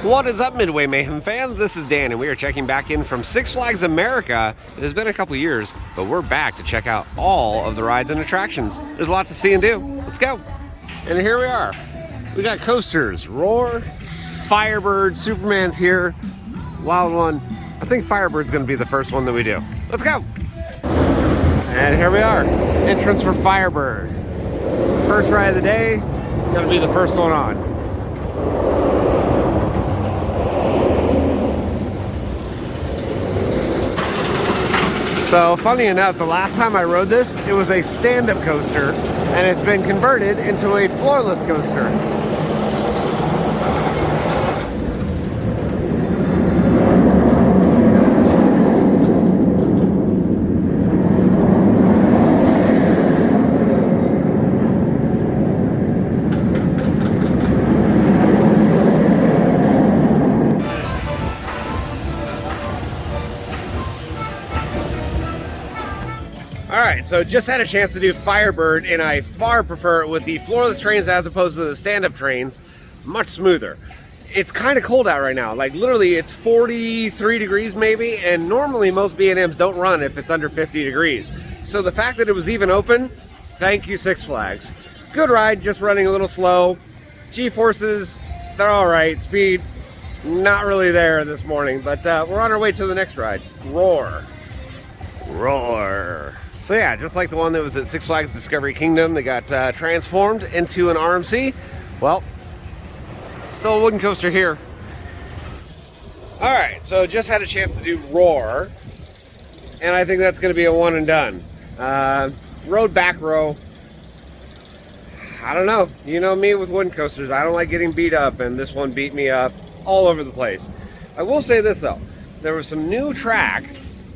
What is up, Midway Mayhem fans? This is Dan, and we are checking back in from Six Flags America. It has been a couple years, but we're back to check out all of the rides and attractions. There's a lot to see and do. Let's go. And here we are. We got coasters, Roar, Firebird, Superman's here, Wild One. I think Firebird's going to be the first one that we do. Let's go. And here we are. Entrance for Firebird. First ride of the day. Going to be the first one on. So funny enough, the last time I rode this, it was a stand-up coaster, and it's been converted into a floorless coaster. Alright, so just had a chance to do Firebird, and I far prefer it with the floorless trains as opposed to the stand-up trains. Much smoother. It's kind of cold out right now. Like, literally, it's 43 degrees maybe, and normally most B&Ms don't run if it's under 50 degrees. So the fact that it was even open, thank you, Six Flags. Good ride, just running a little slow. G-forces, they're alright. Speed, not really there this morning, but we're on our way to the next ride. Roar. Roar. So yeah, just like the one that was at Six Flags Discovery Kingdom that got transformed into an RMC, well, still a wooden coaster here. Alright, so just had a chance to do Roar, and I think that's going to be a one and done. Rode back row. I don't know. You know me with wooden coasters. I don't like getting beat up, and this one beat me up all over the place. I will say this though. There was some new track,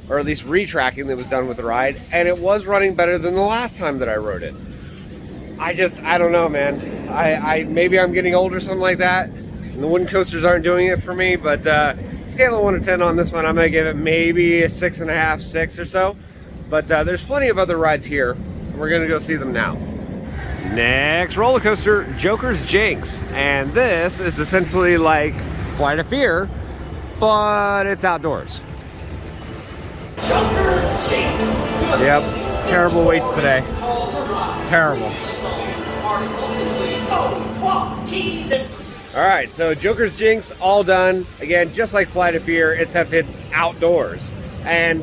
or at least retracking, that was done with the ride, and it was running better than the last time that I rode it. I don't know, man. Maybe I'm getting old or something like that, and the wooden coasters aren't doing it for me, but scale of 1 to 10 on this one, I'm gonna give it maybe a 6.5, 6 or so. But there's plenty of other rides here, and we're gonna go see them now. Next roller coaster, Joker's Jinx, and this is essentially like Flight of Fear, but it's outdoors. Joker's Jinx. Yep, terrible weights today. Terrible. Alright, so Joker's Jinx, all done. Again, just like Flight of Fear, except it's outdoors. And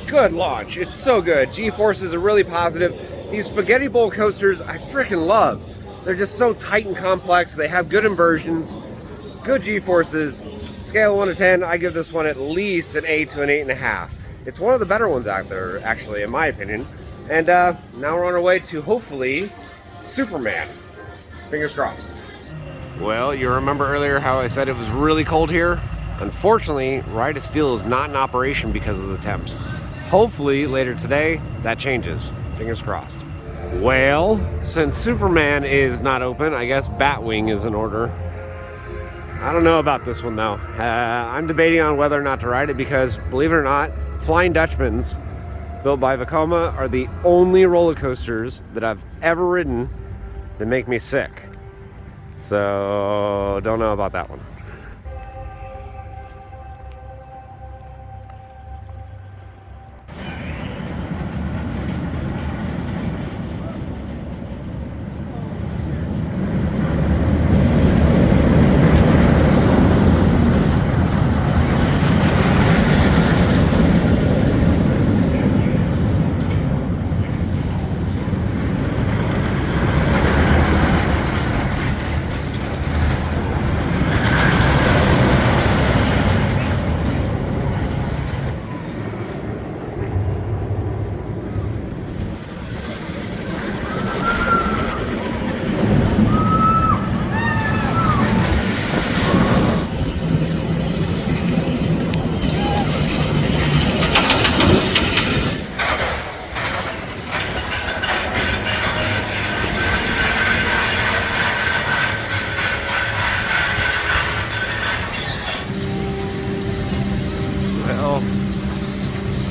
good launch. It's so good. G-forces are really positive. These spaghetti bowl coasters, I freaking love. They're just so tight and complex. They have good inversions, good G-forces. Scale of 1 to 10, I give this one at least an 8 to an 8.5. It's one of the better ones out there, actually, in my opinion. And now we're on our way to, hopefully, Superman. Fingers crossed. Well, you remember earlier how I said it was really cold here? Unfortunately, Ride of Steel is not in operation because of the temps. Hopefully, later today, that changes. Fingers crossed. Well, since Superman is not open, I guess Batwing is in order. I don't know about this one, though. I'm debating on whether or not to ride it because, believe it or not, Flying Dutchmans, built by Vekoma, are the only roller coasters that I've ever ridden that make me sick. So, don't know about that one.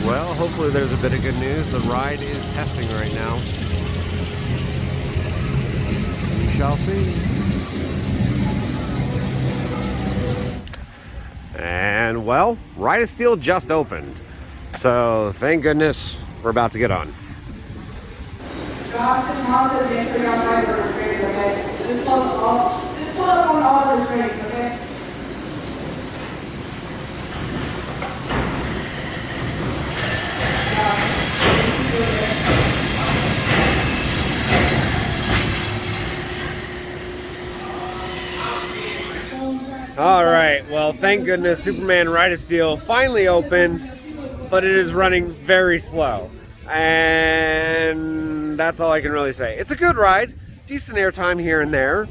Well, hopefully there's a bit of good news. The ride is testing right now. We shall see. And well, Ride of Steel just opened. So thank goodness we're about to get on. Josh and Mom said the entry on Firebird restraints, okay? Just pull up on all the restraints, okay? All right, well, thank goodness Superman Ride of Steel finally opened, but it is running very slow. And that's all I can really say. It's a good ride, decent airtime here and there.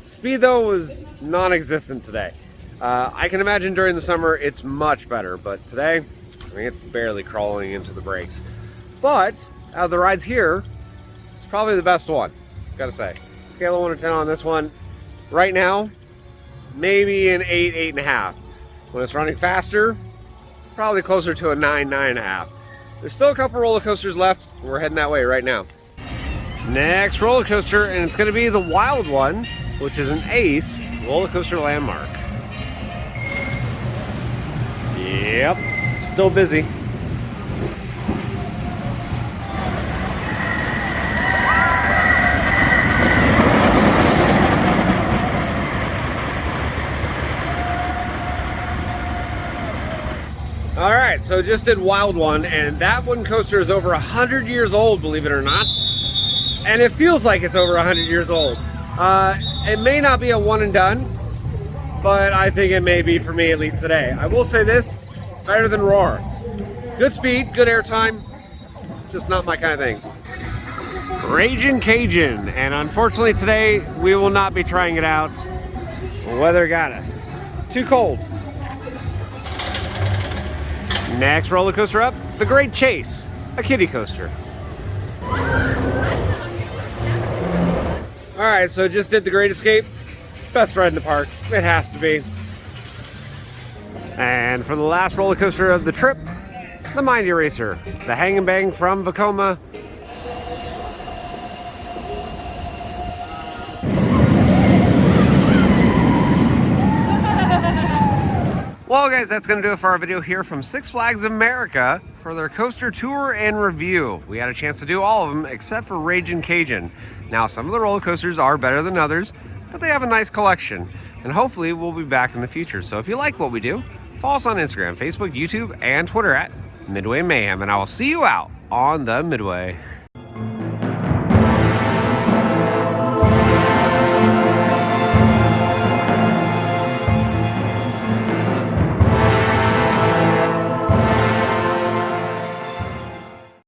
Speed, though, was non-existent today. I can imagine during the summer it's much better, but today, I mean, it's barely crawling into the brakes. But out of the rides here, it's probably the best one, gotta say. Scale of 1 to 10 on this one. Right now, maybe an 8, 8.5. When it's running faster, probably closer to a 9, 9.5. There's still a couple roller coasters left. We're heading that way right now. Next roller coaster, and it's going to be the Wild One, which is an Ace roller coaster landmark. Yep, still busy. All right, so just did Wild One, and that wooden coaster is over 100 years old, believe it or not. And it feels like it's over 100 years old. It may not be a one and done, but I think it may be for me, at least today. I will say this, it's better than Roar. Good speed, good airtime, just not my kind of thing. Ragin Cajun, and unfortunately today, we will not be trying it out. Weather got us. Too cold. Next roller coaster up, the Great Chase, a kiddie coaster. All right, so just did the Great Escape. Best ride in the park, it has to be. And for the last roller coaster of the trip, the Mind Eraser, the Hang and Bang from Vekoma. Well, guys, that's going to do it for our video here from Six Flags America for their coaster tour and review. We had a chance to do all of them except for Ragin Cajun. Now, some of the roller coasters are better than others, but they have a nice collection. And hopefully, we'll be back in the future. So if you like what we do, follow us on Instagram, Facebook, YouTube, and Twitter at Midway Mayhem. And I will see you out on the Midway.